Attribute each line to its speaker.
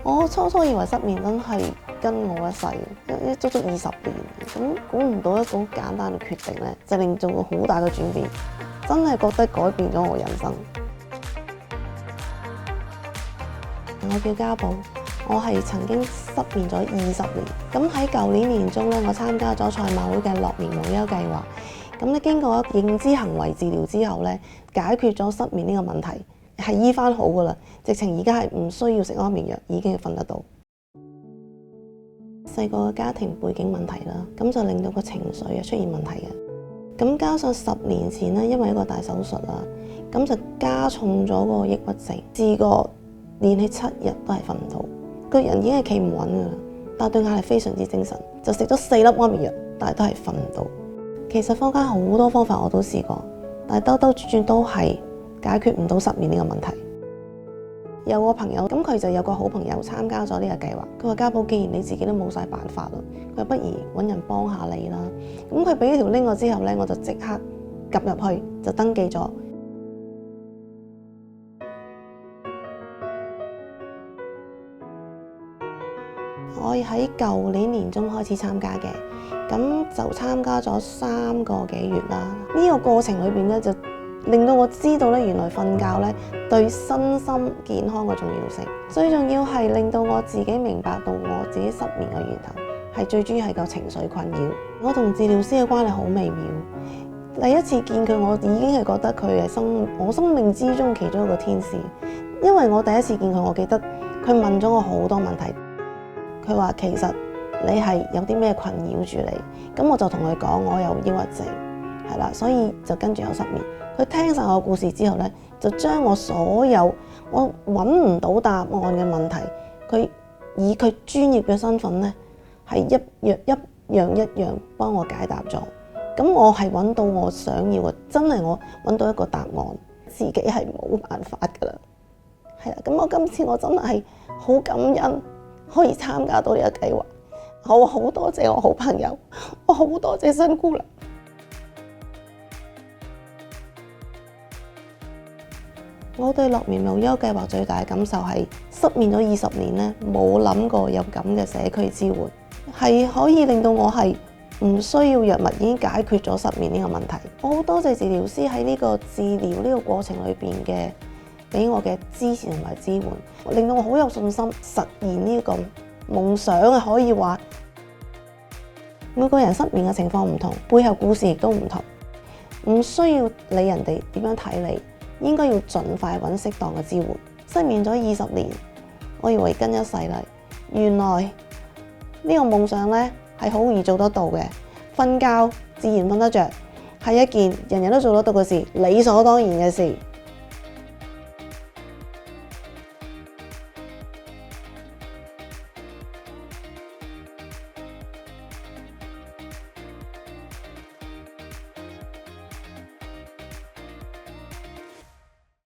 Speaker 1: 我初初以為失眠真係跟我一世，足足20年，咁估唔到一個好簡單嘅決定咧，就令做好大嘅轉變，真係覺得改變咗我人生。我叫家寶，我係曾經失眠咗20年。咁喺舊年年中咧，我參加咗賽馬會嘅樂眠無憂計劃。咁咧經過認知行為治療之後咧，解決咗失眠呢個問題，係醫翻好噶啦。直情而家係唔需要食安眠藥，已經瞓得到。細個嘅家庭背景問題啦，咁就令到個情緒出現問題嘅。咁加上10年前咧，因為一個大手術啦，咁就加重咗個抑鬱症，試過連續7日都係瞓唔到，個人已經係企唔穩噶啦，但對眼係非常之精神，就食咗4粒安眠藥，但係都係瞓唔到。其實坊間好多方法我都試過，但係兜兜轉轉都係解決唔到失眠呢個問題。有個朋友咁，佢就有個好朋友參加咗呢個計劃，佢話家寶，既然你自己都冇晒辦法啦，佢話不如揾人幫下你啦。咁佢俾咗條 link 我之後呢，我就即刻撳入去就登記咗。我喺舊年年中開始參加嘅，咁就參加咗3個幾月啦。呢個過程裏邊咧，就令到我知道咧，原來瞓覺咧對身心健康嘅重要性。最重要係令到我自己明白到我自己失眠嘅源頭，係最主要係個情緒困擾。我同治療師嘅關係好微妙。第一次見佢，我已經係覺得佢係我生命之中其中一個天使。因為我第一次見佢，我記得佢問咗我好多問題。佢話其實你係有啲咩困擾住你，咁我就同佢講我有抑鬱症，係啦，所以就跟住有失眠。佢聽晒我故事之後呢，就將我所有我揾唔到答案嘅問題，佢以佢專業嘅身份呢，係一樣幫我解答咗。咁我係揾到我想要嘅，真係我揾到一個答案，自己係冇辦法噶啦，係啦。咁我今次我真係好感恩。可以參加到呢個計劃，我好多謝我好朋友，我好多謝新姑娘。我對樂眠無憂計劃最大嘅感受係失眠咗20年咧，冇諗過有咁嘅社區支援，係可以令到我係唔需要藥物已經解決咗失眠呢個問題。我好多謝治療師喺呢個治療呢個過程裏邊嘅俾我嘅支持同埋支援，令到我好有信心實現呢個夢想啊！可以話每個人失眠嘅情況唔同，背後故事亦都唔同，唔需要理人哋點樣睇你，應該要盡快揾適當嘅支援。失眠咗20年，我以為跟一世啦，原來呢個夢想呢係好易做得到嘅，瞓覺自然瞓得着，係一件人人都做得到嘅事，理所當然嘅事。